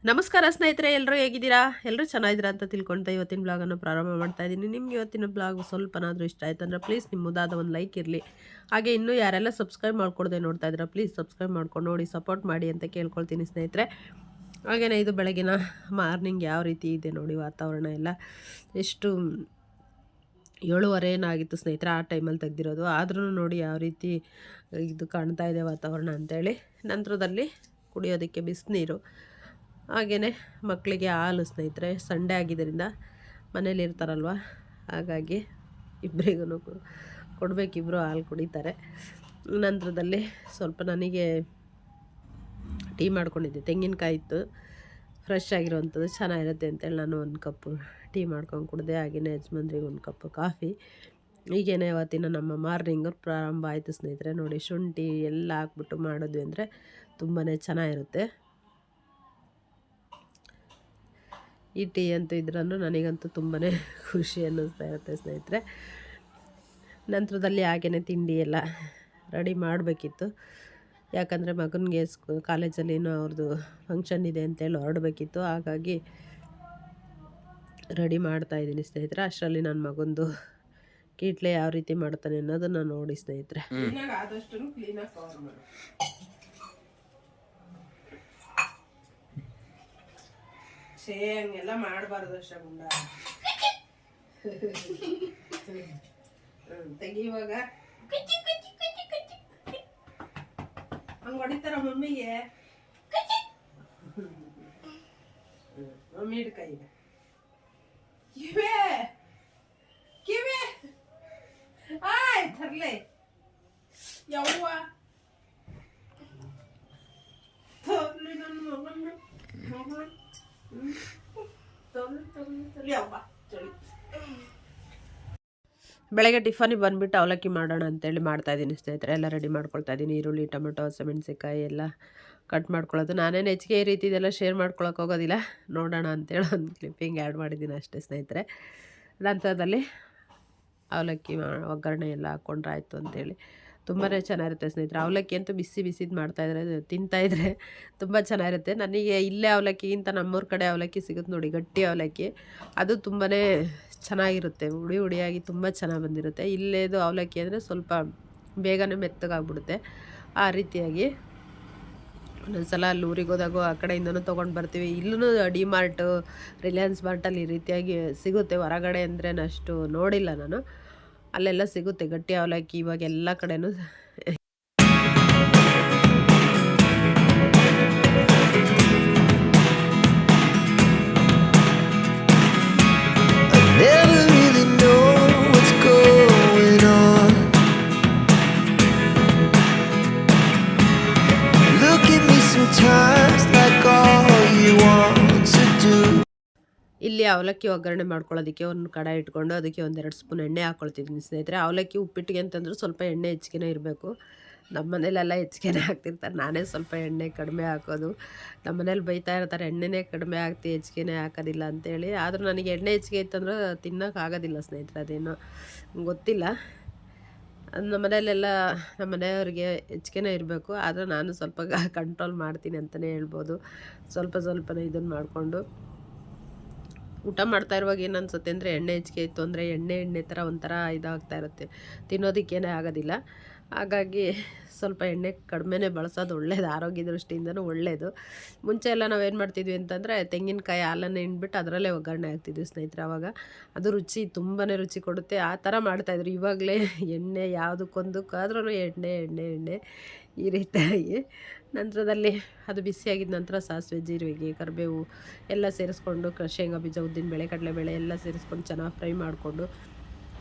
ನಮಸ್ಕಾರ ಸ್ನೇಹಿತರೆ, ಎಲ್ಲರೂ ಹೇಗಿದ್ದೀರಾ? ಎಲ್ಲರೂ ಚೆನ್ನಾಗಿದ್ದೀರಾ ಅಂತ ತಿಳ್ಕೊಳ್ತಾ ಇವತ್ತಿನ ಬ್ಲಾಗನ್ನು ಪ್ರಾರಂಭ ಮಾಡ್ತಾ ಇದ್ದೀನಿ. ನಿಮ್ಗೆ ಇವತ್ತಿನ ಬ್ಲಾಗ್ ಸ್ವಲ್ಪನಾದರೂ ಇಷ್ಟ ಆಯ್ತು ಅಂದರೆ ಪ್ಲೀಸ್ ನಿಮ್ಮ ಮುದ್ದಾದ ಒಂದು ಲೈಕ್ ಇರಲಿ. ಹಾಗೆ ಇನ್ನೂ ಯಾರೆಲ್ಲ ಸಬ್ಸ್ಕ್ರೈಬ್ ಮಾಡ್ಕೊಡದೆ ನೋಡ್ತಾ ಇದ್ದೀರಾ ಪ್ಲೀಸ್ ಸಬ್ಸ್ಕ್ರೈಬ್ ಮಾಡ್ಕೊಂಡು ನೋಡಿ, ಸಪೋರ್ಟ್ ಮಾಡಿ ಅಂತ ಕೇಳ್ಕೊಳ್ತೀನಿ ಸ್ನೇಹಿತರೆ. ಹಾಗೆಯೇ ಇದು ಬೆಳಗಿನ ಮಾರ್ನಿಂಗ್ ಯಾವ ರೀತಿ ಇದೆ ನೋಡಿ, ವಾತಾವರಣ ಎಲ್ಲ ಎಷ್ಟು 7:30 ಏನಾಗಿತ್ತು ಸ್ನೇಹಿತರೆ, ಆ ಟೈಮಲ್ಲಿ ತೆಗೆದಿರೋದು. ಆದ್ರೂ ನೋಡಿ ಯಾವ ರೀತಿ ಇದು ಕಾಣ್ತಾ ಇದೆ ವಾತಾವರಣ ಅಂತೇಳಿ. ನಂತರದಲ್ಲಿ ಕುಡಿಯೋದಕ್ಕೆ ಬಿಸಿನೀರು, ಹಾಗೆಯೇ ಮಕ್ಕಳಿಗೆ ಹಾಲು ಸ್ನೇಹಿತರೆ. ಸಂಡೇ ಆಗಿದ್ದರಿಂದ ಮನೇಲಿ ಇರ್ತಾರಲ್ವ, ಹಾಗಾಗಿ ಇಬ್ಬರಿಗೂ ಕೊಡಬೇಕಿಬ್ಬರು ಹಾಲು ಕುಡಿತಾರೆ. ನಂತರದಲ್ಲಿ ಸ್ವಲ್ಪ ನನಗೆ ಟೀ ಮಾಡ್ಕೊಂಡಿದ್ದೆ, ತೆಂಗಿನಕಾಯಿ ಇತ್ತು ಫ್ರೆಶ್ ಆಗಿರುವಂಥದ್ದು, ಚೆನ್ನಾಗಿರುತ್ತೆ ಅಂತೇಳಿ ನಾನು ಒಂದು ಕಪ್ಪು ಟೀ ಮಾಡ್ಕೊಂಡು ಕುಡಿದೆ. ಹಾಗೆಯೇ ಯಜಮಾನ್ರಿಗೆ ಒಂದು ಕಪ್ಪು ಕಾಫಿ. ಹೀಗೇನೆ ಇವತ್ತಿನ ನಮ್ಮ ಮಾರ್ನಿಂಗು ಪ್ರಾರಂಭ ಆಯಿತು ಸ್ನೇಹಿತರೆ. ನೋಡಿ, ಶುಂಠಿ ಎಲ್ಲ ಹಾಕ್ಬಿಟ್ಟು ಮಾಡಿದ್ವಿ ಅಂದರೆ ತುಂಬಾ ಚೆನ್ನಾಗಿರುತ್ತೆ. ಈ ಟೀ ಅಂತೂ ಇದ್ರೂ ನನಗಂತೂ ತುಂಬಾ ಖುಷಿ ಅನ್ನಿಸ್ತಾ ಇರುತ್ತೆ ಸ್ನೇಹಿತರೆ. ನಂತರದಲ್ಲಿ ಹಾಗೆಯೇ ತಿಂಡಿ ಎಲ್ಲ ರೆಡಿ ಮಾಡಬೇಕಿತ್ತು, ಯಾಕಂದರೆ ಮಗನಿಗೆ ಕಾಲೇಜಲ್ಲಿ ಏನೋ ಅವ್ರದ್ದು ಫಂಕ್ಷನ್ ಇದೆ ಅಂತೇಳಿ ಹೊರಡಬೇಕಿತ್ತು. ಹಾಗಾಗಿ ರೆಡಿ ಮಾಡ್ತಾಯಿದ್ದೀನಿ ಸ್ನೇಹಿತರೆ. ಅಷ್ಟರಲ್ಲಿ ನನ್ನ ಮಗಂದು ಕೀಟ್ಲೆ ಯಾವ ರೀತಿ ಮಾಡ್ತಾನೆ ಅನ್ನೋದನ್ನು ನೋಡಿ ಸ್ನೇಹಿತರೆ. ಆದಷ್ಟು ಕ್ಲೀನಾಗಿ ಕವರ್ ಮಾಡಿ. ಹಂಗೆಲ್ಲ ಮಾಡಬಾರ್ದು ಶಗುಂಡ. ತೆಗಿಯುವಾಗ ಹಂಗೆ ಹೊಡಿತಾರ ಮಮ್ಮಿಗೆ. ಮಮ್ಮಿ ಹಿಡ್ ಕೈಗೆ. ಕಿವೆ ಕಿವೆ ಆಯ್ ತರ್ಲೆ ಯವ್ವ ತರ್ಲಿ ನನ್ನ ಮಗನ್ನ ಮಗನ. ಬೆಳಗ್ಗೆ ಟಿಫನಿಗೆ ಬಂದುಬಿಟ್ಟು ಅವಲಕ್ಕಿ ಮಾಡೋಣ ಅಂತೇಳಿ ಮಾಡ್ತಾಯಿದ್ದೀನಿ ಸ್ನೇಹಿತರೆ. ಎಲ್ಲ ರೆಡಿ ಮಾಡ್ಕೊಳ್ತಾ ಇದ್ದೀನಿ. ಈರುಳ್ಳಿ, ಟೊಮೆಟೊ, ಹಸಿಮೆಣಸಿನ್ಕಾಯಿ ಎಲ್ಲ ಕಟ್ ಮಾಡ್ಕೊಳ್ಳೋದು. ನಾನೇನು ಹೆಚ್ಚಿಗೆ ಈ ರೀತಿ ಇದೆಲ್ಲ ಶೇರ್ ಮಾಡ್ಕೊಳಕ್ಕೆ ಹೋಗೋದಿಲ್ಲ, ನೋಡೋಣ ಅಂತೇಳಿ ಒಂದು ಕ್ಲಿಪ್ಪಿಂಗ್ ಆ್ಯಡ್ ಮಾಡಿದ್ದೀನಿ ಅಷ್ಟೇ ಸ್ನೇಹಿತರೆ. ನಂತರದಲ್ಲಿ ಅವಲಕ್ಕಿ ಒಗ್ಗರಣೆ ಎಲ್ಲ ಹಾಕ್ಕೊಂಡ್ರೆ ಆಯಿತು ಅಂತೇಳಿ. ತುಂಬಾ ಚೆನ್ನಾಗಿರುತ್ತೆ ಸ್ನೇಹಿತರೆ. ಅವಲಕ್ಕಿ ಅಂತೂ ಬಿಸಿ ಬಿಸಿದು ಮಾಡ್ತಾಯಿದ್ರೆ ತಿಂತಾಯಿದ್ರೆ ತುಂಬ ಚೆನ್ನಾಗಿರುತ್ತೆ. ನನಗೆ ಇಲ್ಲೇ ಅವಲಕ್ಕಿಗಿಂತ ನಮ್ಮೂರ ಕಡೆ ಅವಲಕ್ಕಿ ಸಿಗುತ್ತೆ ನೋಡಿ, ಗಟ್ಟಿ ಅವಲಕ್ಕಿ, ಅದು ತುಂಬಾ ಚೆನ್ನಾಗಿರುತ್ತೆ. ಹುಡಿ ಹುಡಿಯಾಗಿ ತುಂಬ ಚೆನ್ನಾಗಿ ಬಂದಿರುತ್ತೆ. ಇಲ್ಲೇದು ಅವಲಕ್ಕಿ ಅಂದರೆ ಸ್ವಲ್ಪ ಬೇಗನೆ ಮೆತ್ತಗಾಗ್ಬಿಡುತ್ತೆ. ಆ ರೀತಿಯಾಗಿ ಒಂದೊಂದ್ಸಲ ಅಲ್ಲಿ ಊರಿಗೆ ಹೋದಾಗೂ ಆ ಕಡೆಯಿಂದನೂ ತೊಗೊಂಡು ಬರ್ತೀವಿ. ಇಲ್ಲೂ ಡಿಮಾರ್ಟು, ರಿಲಯನ್ಸ್ ಮಾರ್ಟಲ್ಲಿ ಈ ರೀತಿಯಾಗಿ ಸಿಗುತ್ತೆ. ಹೊರಗಡೆ ಅಂದ್ರೆ ಅಷ್ಟು ನೋಡಿಲ್ಲ ನಾನು, ಅಲ್ಲೆಲ್ಲ ಸಿಗುತ್ತೆ ಗಟ್ಟಿ ಅವಲಕ್ಕಿ ಇವಾಗ ಎಲ್ಲ ಕಡೆನೂ. ಇಲ್ಲಿ ಅವಲಕ್ಕಿ ಒಗ್ಗರಣೆ ಮಾಡ್ಕೊಳ್ಳೋದಕ್ಕೆ ಒಂದು ಕಡಾಯಿ ಇಟ್ಕೊಂಡು ಅದಕ್ಕೆ 1-2 ಸ್ಪೂನ್ ಎಣ್ಣೆ ಹಾಕ್ಕೊಳ್ತಿದ್ದೀನಿ ಸ್ನೇಹಿತರೆ. ಅವಲಕ್ಕಿ ಉಪ್ಪಿಟ್ಟಿಗೆ ಅಂತಂದ್ರೆ ಸ್ವಲ್ಪ ಎಣ್ಣೆ ಹೆಚ್ಚಿಗೆ ಇರಬೇಕು. ನಮ್ಮ ಮನೇಲೆಲ್ಲ ಹೆಚ್ಚಿಗೆ ಹಾಕ್ತಿರ್ತಾರೆ, ನಾನೇ ಸ್ವಲ್ಪ ಎಣ್ಣೆ ಕಡಿಮೆ ಹಾಕೋದು. ನಮ್ಮ ಮನೇಲಿ ಬೈತಾ ಇರ್ತಾರೆ, ಎಣ್ಣೆನೇ ಕಡಿಮೆ ಹಾಕ್ತಿ, ಹೆಚ್ಚಿಗೆ ಹಾಕೋದಿಲ್ಲ ಅಂತೇಳಿ. ಆದರೂ ನನಗೆ ಎಣ್ಣೆ ಹೆಚ್ಚಿಗೆ ಇತ್ತಂದ್ರೆ ತಿನ್ನೋಕ್ಕಾಗೋದಿಲ್ಲ ಸ್ನೇಹಿತರೆ, ಅದೇನೋ ಗೊತ್ತಿಲ್ಲ. ನಮ್ಮ ಮನೆಯಲ್ಲೆಲ್ಲ ನಮ್ಮ ಮನೆಯವ್ರಿಗೆ ಹೆಚ್ಚಿಗೆ ಇರಬೇಕು, ಆದರೆ ನಾನು ಸ್ವಲ್ಪ ಕಂಟ್ರೋಲ್ ಮಾಡ್ತೀನಿ ಅಂತಲೇ ಹೇಳ್ಬೋದು. ಸ್ವಲ್ಪನೇ ಇದನ್ನು ಮಾಡಿಕೊಂಡು ಊಟ ಮಾಡ್ತಾ ಇರುವಾಗ ಏನು ಅನ್ಸುತ್ತೆ ಅಂದರೆ, ಎಣ್ಣೆ ಹೆಚ್ಚಿಗೆ ಇತ್ತು ಅಂದರೆ ಎಣ್ಣೆ ಥರ ಒಂಥರ ಇದಾಗ್ತಾ ಇರುತ್ತೆ, ತಿನ್ನೋದಕ್ಕೇನೇ ಆಗೋದಿಲ್ಲ. ಹಾಗಾಗಿ ಸ್ವಲ್ಪ ಎಣ್ಣೆ ಕಡಿಮೆನೇ ಬಳಸೋದು ಒಳ್ಳೆಯದು, ಆರೋಗ್ಯ ದೃಷ್ಟಿಯಿಂದನೂ ಒಳ್ಳೆಯದು. ಮುಂಚೆ ಎಲ್ಲ ನಾವೇನು ಮಾಡ್ತಿದ್ವಿ ಅಂತಂದರೆ, ತೆಂಗಿನಕಾಯಿ ಹಾಲನ್ನು ಹಿಂಡ್ಬಿಟ್ಟು ಅದರಲ್ಲೇ ಒಗ್ಗರಣೆ ಹಾಕ್ತಿದ್ವಿ ಸ್ನೇಹಿತರೆ. ಆವಾಗ ಅದು ರುಚಿ ತುಂಬಾ ರುಚಿ ಕೊಡುತ್ತೆ. ಆ ಥರ ಮಾಡ್ತಾಯಿದ್ರು. ಇವಾಗಲೇ ಎಣ್ಣೆ ಯಾವುದಕ್ಕೊಂದಕ್ಕಾದ್ರೂ ಎಣ್ಣೆ ಈ ರೀತಿಯಾಗಿ. ನಂತರದಲ್ಲಿ ಅದು ಬಿಸಿಯಾಗಿದ್ದ ನಂತರ ಸಾಸಿವೆ, ಜೀರಿಗೆ, ಕರಿಬೇವು ಎಲ್ಲ ಸೇರಿಸ್ಕೊಂಡು, ಶೇಂಗಾ ಬೀಜ, ಉದ್ದಿನಬೇಳೆ, ಕಡಲೆಬೇಳೆ ಎಲ್ಲ ಸೇರಿಸ್ಕೊಂಡು ಚೆನ್ನಾಗಿ ಫ್ರೈ ಮಾಡಿಕೊಂಡು,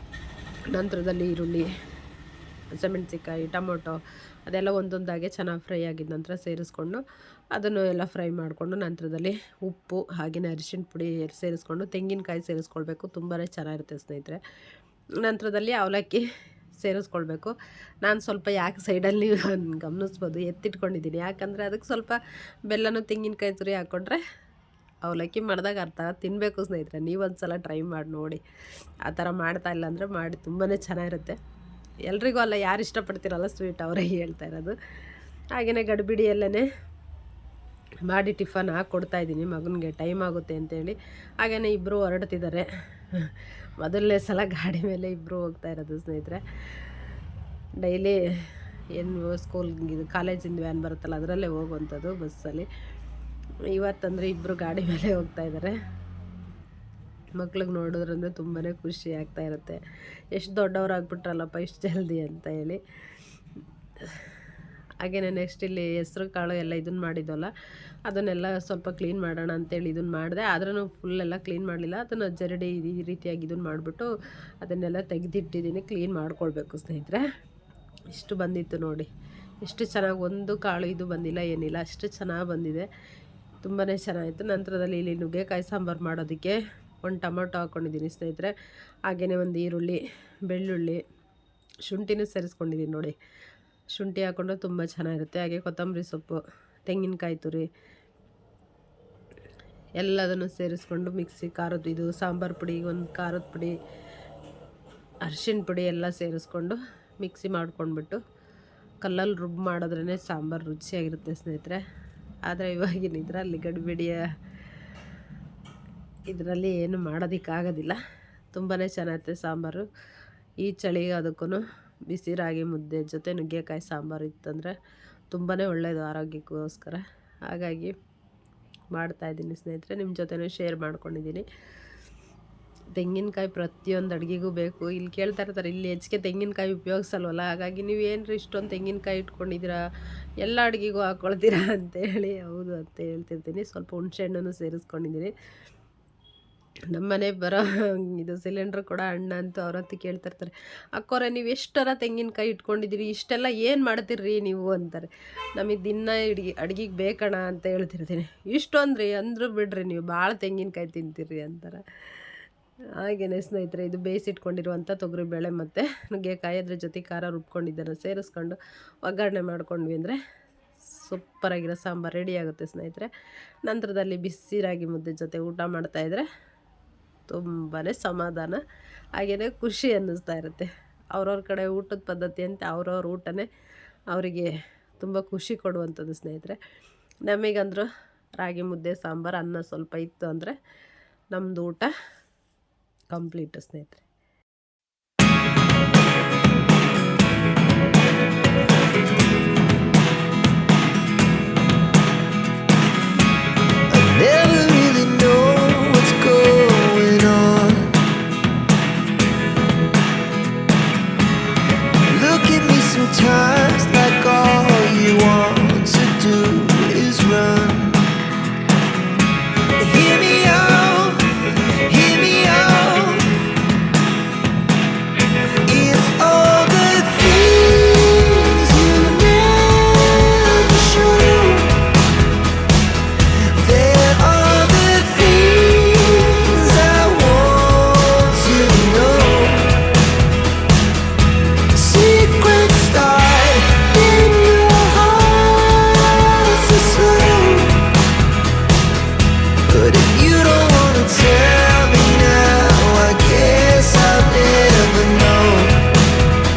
ನಂತರದಲ್ಲಿ ಈರುಳ್ಳಿ, ಹಸಿಮೆಣಸಿನ್ಕಾಯಿ, ಟೊಮೊಟೊ ಅದೆಲ್ಲ ಒಂದೊಂದಾಗೆ ಚೆನ್ನಾಗಿ ಫ್ರೈ ಆಗಿದ್ದ ನಂತರ ಸೇರಿಸ್ಕೊಂಡು ಅದನ್ನು ಎಲ್ಲ ಫ್ರೈ ಮಾಡಿಕೊಂಡು, ನಂತರದಲ್ಲಿ ಉಪ್ಪು ಹಾಗೆಯೇ ಅರಿಶಿಣ ಪುಡಿ ಸೇರಿಸ್ಕೊಂಡು ತೆಂಗಿನಕಾಯಿ ಸೇರಿಸ್ಕೊಳ್ಬೇಕು. ತುಂಬಾ ಚೆನ್ನಾಗಿರುತ್ತೆ ಸ್ನೇಹಿತರೆ. ನಂತರದಲ್ಲಿ ಅವಲಕ್ಕಿ ಸೇರಿಸ್ಕೊಳ್ಬೇಕು. ನಾನು ಸ್ವಲ್ಪ ಯಾಕೆ ಸೈಡಲ್ಲಿ ಗಮನಿಸ್ಬೋದು ಎತ್ತಿಟ್ಕೊಂಡಿದ್ದೀನಿ, ಯಾಕಂದರೆ ಅದಕ್ಕೆ ಸ್ವಲ್ಪ ಬೆಲ್ಲನೂ ತೆಂಗಿನಕಾಯಿ ತುರಿ ಹಾಕ್ಕೊಂಡ್ರೆ ಅವಲಕ್ಕಿ ಮಾಡಿದಾಗ ಅರ್ಥ ತಿನ್ನಬೇಕು ಸ್ನೇಹಿತರೆ. ನೀವೊಂದು ಸಲ ಟ್ರೈ ಮಾಡಿ ನೋಡಿ. ಆ ಥರ ಮಾಡ್ತಾ ಇಲ್ಲ ಅಂದರೆ ಮಾಡಿ, ತುಂಬಾ ಚೆನ್ನಾಗಿರುತ್ತೆ. ಎಲ್ರಿಗೂ ಅಲ್ಲ, ಯಾರು ಇಷ್ಟಪಡ್ತೀರಲ್ಲ ಸ್ವೀಟ್ ಅವರೇ ಹೇಳ್ತಾ ಇರೋದು. ಹಾಗೆಯೇ ಗಡಿಬಿಡಿಯಲ್ಲೇ ಮಾಡಿ ಟಿಫನ್ ಹಾಕ್ಕೊಡ್ತಾಯಿದ್ದೀನಿ ಮಗನಿಗೆ, ಟೈಮ್ ಆಗುತ್ತೆ ಅಂತೇಳಿ. ಹಾಗೆಯೇ ಇಬ್ಬರು ಹೊರಡ್ತಿದ್ದಾರೆ. ಮೊದಲನೇ ಸಲ ಗಾಡಿ ಮೇಲೆ ಇಬ್ಬರು ಹೋಗ್ತಾ ಇರೋದು ಸ್ನೇಹಿತರೆ. ಡೈಲಿ ಏನು ಇದು ಕಾಲೇಜಿಂದ ವ್ಯಾನ್ ಬರುತ್ತಲ್ಲ ಅದರಲ್ಲೇ ಹೋಗುವಂಥದ್ದು, ಬಸ್ಸಲ್ಲಿ. ಇವತ್ತಂದರೆ ಇಬ್ಬರು ಗಾಡಿ ಮೇಲೆ ಹೋಗ್ತಾ ಇದ್ದಾರೆ. ಮಕ್ಳಿಗೆ ನೋಡಿದ್ರಂದ್ರೆ ತುಂಬಾ ಖುಷಿ ಆಗ್ತಾ ಇರುತ್ತೆ, ಎಷ್ಟು ದೊಡ್ಡವರಾಗ್ಬಿಟ್ರಲ್ಲಪ್ಪ ಇಷ್ಟು ಜಲ್ದಿ ಅಂತ ಹೇಳಿ. ಹಾಗೆಯೇ ನೆಕ್ಸ್ಟ್ ಇಲ್ಲಿ ಹೆಸ್ರು ಕಾಳು ಎಲ್ಲ ಇದನ್ನು ಮಾಡಿದ್ವಲ್ಲ, ಅದನ್ನೆಲ್ಲ ಸ್ವಲ್ಪ ಕ್ಲೀನ್ ಮಾಡೋಣ ಅಂತೇಳಿ ಇದನ್ನು ಮಾಡಿದೆ. ಆದ್ರೂ ಫುಲ್ಲೆಲ್ಲ ಕ್ಲೀನ್ ಮಾಡಲಿಲ್ಲ, ಅದನ್ನು ಜರಡಿ ಈ ರೀತಿಯಾಗಿ ಇದನ್ನು ಮಾಡಿಬಿಟ್ಟು ಅದನ್ನೆಲ್ಲ ತೆಗೆದಿಟ್ಟಿದ್ದೀನಿ. ಕ್ಲೀನ್ ಮಾಡ್ಕೊಳ್ಬೇಕು ಸ್ನೇಹಿತರೆ. ಇಷ್ಟು ಬಂದಿತ್ತು ನೋಡಿ, ಎಷ್ಟು ಚೆನ್ನಾಗಿ, ಒಂದು ಕಾಳು ಇದು ಬಂದಿಲ್ಲ ಏನಿಲ್ಲ, ಅಷ್ಟು ಚೆನ್ನಾಗಿ ಬಂದಿದೆ, ತುಂಬಾ ಚೆನ್ನಾಗಿತ್ತು. ನಂತರದಲ್ಲಿ ಇಲ್ಲಿ ನುಗ್ಗೆಕಾಯಿ ಸಾಂಬಾರು ಮಾಡೋದಕ್ಕೆ ಒಂದು ಟೊಮೊಟೊ ಹಾಕ್ಕೊಂಡಿದ್ದೀನಿ ಸ್ನೇಹಿತರೆ. ಹಾಗೆಯೇ ಒಂದು ಈರುಳ್ಳಿ, ಬೆಳ್ಳುಳ್ಳಿ, ಶುಂಠಿನೂ ಸೇರಿಸ್ಕೊಂಡಿದ್ದೀನಿ ನೋಡಿ. ಶುಂಠಿ ಹಾಕ್ಕೊಂಡ್ರೆ ತುಂಬ ಚೆನ್ನಾಗಿರುತ್ತೆ. ಹಾಗೆ ಕೊತ್ತಂಬರಿ ಸೊಪ್ಪು, ತೆಂಗಿನಕಾಯಿ ತುರಿ ಎಲ್ಲದನ್ನು ಸೇರಿಸ್ಕೊಂಡು ಮಿಕ್ಸಿ, ಖಾರದ ಇದು ಸಾಂಬಾರು ಪುಡಿ, ಒಂದು ಖಾರದ ಪುಡಿ, ಅರಿಶಿಣ ಪುಡಿ ಎಲ್ಲ ಸೇರಿಸ್ಕೊಂಡು ಮಿಕ್ಸಿ ಮಾಡ್ಕೊಂಡ್ಬಿಟ್ಟು ಕಲ್ಲಲ್ಲಿ ರುಬ್ಬಿ ಮಾಡಿದ್ರೇ ಸಾಂಬಾರು ರುಚಿಯಾಗಿರುತ್ತೆ ಸ್ನೇಹಿತರೆ. ಆದರೆ ಇವಾಗಿನ ಇದರಲ್ಲಿ ಗಡಿಬಿಡಿಯ ಇದರಲ್ಲಿ ಏನು ಮಾಡೋದಕ್ಕಾಗೋದಿಲ್ಲ, ತುಂಬಾ ಚೆನ್ನಾಗಿರುತ್ತೆ ಸಾಂಬಾರು. ಈ ಚಳಿಗೆ ಅದಕ್ಕೂ ಬಿಸಿ ರಾಗಿ ಮುದ್ದೆ ಜೊತೆ ನುಗ್ಗೆಕಾಯಿ ಸಾಂಬಾರು ಇತ್ತಂದರೆ ತುಂಬಾ ಒಳ್ಳೆಯದು ಆರೋಗ್ಯಕ್ಕೋಸ್ಕರ. ಹಾಗಾಗಿ ಮಾಡ್ತಾಯಿದ್ದೀನಿ ಸ್ನೇಹಿತರೆ, ನಿಮ್ಮ ಜೊತೆನೂ ಶೇರ್ ಮಾಡ್ಕೊಂಡಿದ್ದೀನಿ. ತೆಂಗಿನಕಾಯಿ ಪ್ರತಿಯೊಂದು ಅಡುಗೆಗೂ ಬೇಕು. ಇಲ್ಲಿ ಕೇಳ್ತಾ ಇರ್ತಾರೆ, ಇಲ್ಲಿ ಹೆಚ್ಚಿಗೆ ತೆಂಗಿನಕಾಯಿ ಉಪಯೋಗಿಸಲ್ವಲ್ಲ, ಹಾಗಾಗಿ ನೀವೇನ್ರಿ ಇಷ್ಟೊಂದು ತೆಂಗಿನಕಾಯಿ ಇಟ್ಕೊಂಡಿದ್ದೀರಾ, ಎಲ್ಲ ಅಡುಗೆಗೂ ಹಾಕ್ಕೊಳ್ತೀರಾ ಅಂತೇಳಿ. ಹೌದು ಅಂತ ಹೇಳ್ತಿರ್ತೀನಿ. ಸ್ವಲ್ಪ ಹುಣಸೆಹಣ್ಣನ್ನು ಸೇರಿಸ್ಕೊಂಡಿದ್ದೀನಿ. ನಮ್ಮ ಮನೆಗೆ ಬರೋ ಇದು ಸಿಲಿಂಡ್ರ್ ಕೂಡ ಅಣ್ಣ ಅಂತೂ ಅವ್ರಂತೂ ಕೇಳ್ತಿರ್ತಾರೆ, ಅಕ್ಕೋರೆ ನೀವು ಎಷ್ಟರ ತೆಂಗಿನಕಾಯಿ ಇಟ್ಕೊಂಡಿದ್ದೀರಿ, ಇಷ್ಟೆಲ್ಲ ಏನು ಮಾಡ್ತೀರಿ ನೀವು ಅಂತಾರೆ. ನಮಗೆ ದಿನ ಅಡ್ಗೆಗೆ ಬೇಕಣ್ಣ ಅಂತ ಹೇಳ್ತಿರ್ತೀನಿ. ಇಷ್ಟೊಂದ್ರಿ ಅಂದರೂ ಬಿಡ್ರಿ, ನೀವು ಭಾಳ ತೆಂಗಿನಕಾಯಿ ತಿಂತೀರಿ ಅಂತಾರೆ. ಹಾಗೆಯೇ ಸ್ನೇಹಿತರೆ, ಇದು ಬೇಯಿಸಿಟ್ಕೊಂಡಿರುವಂಥ ತೊಗರಿಬೇಳೆ ಮತ್ತು ನುಗ್ಗೆಕಾಯಿ, ಅದ್ರ ಜೊತೆ ಖಾರ ರುಬ್ಕೊಂಡಿದ್ದನ್ನು ಸೇರಿಸ್ಕೊಂಡು ಒಗ್ಗರಣೆ ಮಾಡ್ಕೊಂಡ್ವಿ ಅಂದರೆ ಸೂಪರಾಗಿರೋ ಸಾಂಬಾರು ರೆಡಿ ಆಗುತ್ತೆ ಸ್ನೇಹಿತರೆ. ನಂತರದಲ್ಲಿ ಬಿಸಿ ರಾಗಿ ಮುದ್ದೆ ಜೊತೆ ಊಟ ಮಾಡ್ತಾಯಿದ್ರೆ ತುಂಬಾ ಸಮಾಧಾನ, ಹಾಗೆಯೇ ಖುಷಿ ಅನ್ನಿಸ್ತಾ ಇರುತ್ತೆ. ಅವ್ರವ್ರ ಕಡೆ ಊಟದ ಪದ್ಧತಿ ಅಂತ ಅವ್ರವ್ರ ಊಟನೇ ಅವರಿಗೆ ತುಂಬ ಖುಷಿ ಕೊಡುವಂಥದ್ದು ಸ್ನೇಹಿತರೆ. ನಮಗಂದ್ರು ರಾಗಿ ಮುದ್ದೆ ಸಾಂಬಾರು ಅನ್ನ ಸ್ವಲ್ಪ ಇತ್ತು ಅಂದರೆ ನಮ್ಮದು ಊಟ ಕಂಪ್ಲೀಟು ಸ್ನೇಹಿತರೆ.